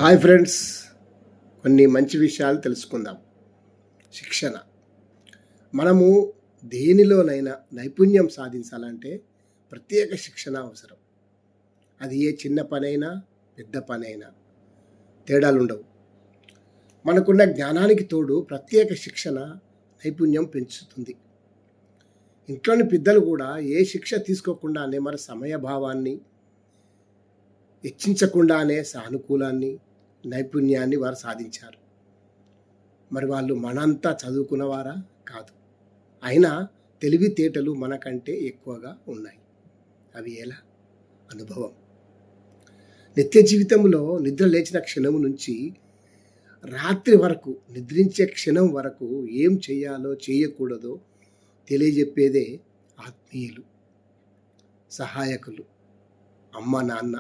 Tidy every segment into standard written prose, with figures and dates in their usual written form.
Hi friends, కొన్ని మంచి విషయాలు తెలుసుకుందాం. శిక్షణ. మనము దేనిలోనైనా నైపుణ్యం సాధించాలంటే ప్రత్యేక శిక్షణ అవసరం. అది ఏ చిన్న పనైనా పెద్ద పనైనా తేడాలుండవు. మనకున్న జ్ఞానానికి తోడు ప్రత్యేక శిక్షణ నైపుణ్యం పెంచుతుంది. ఇంట్లోని పెద్దలు కూడా ఏ శిక్ష తీసుకోకుండానే మన సమయభావాన్ని హెచ్చించకుండానే సానుకూలాన్ని నైపుణ్యాన్ని వారు సాధించారు. మరి వాళ్ళు మనంతా చదువుకున్నవారా? కాదు. అయినా తెలివితేటలు మనకంటే ఎక్కువగా ఉన్నాయి. అవి ఎలా? అనుభవం. నిత్య జీవితంలో నిద్ర లేచిన క్షణం నుంచి రాత్రి వరకు, నిద్రించే క్షణం వరకు ఏం చేయాలో చేయకూడదో తెలియజెప్పేదే ఆత్మీయులు, సహాయకులు, అమ్మ నాన్న.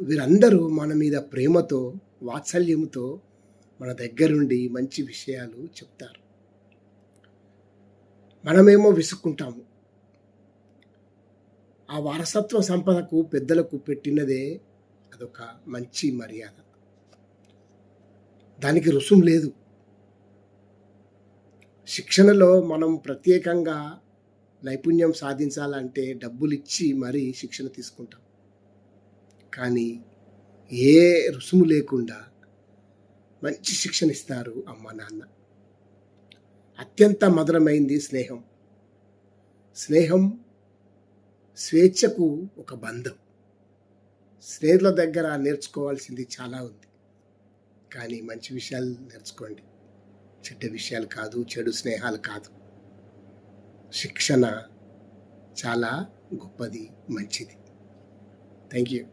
వీరందరూ మన మీద ప్రేమతో, వాత్సల్యంతో మన దగ్గరుండి మంచి విషయాలు చెప్తారు. మనమేమో విసుక్కుంటాము. ఆ వారసత్వ సంపదకు పెద్దలకు పెట్టినదే అదొక మంచి మర్యాద. దానికి రుసుం లేదు. శిక్షణలో మనం ప్రత్యేకంగా నైపుణ్యం సాధించాలంటే డబ్బులిచ్చి మరీ శిక్షణ తీసుకుంటాం. కానీ ఏ రుసుము లేకుండా మంచి శిక్షణ ఇస్తారు అమ్మ నాన్న. అత్యంత మధురమైంది స్నేహం. స్నేహం స్వేచ్ఛకు ఒక బంధం. స్నేహితుల దగ్గర నేర్చుకోవాల్సింది చాలా ఉంది. కానీ మంచి విషయాలు నేర్చుకోండి, చెడ్డ విషయాలు కాదు, చెడు స్నేహాలు కాదు. శిక్షణ చాలా గొప్పది, మంచిది. Thank you.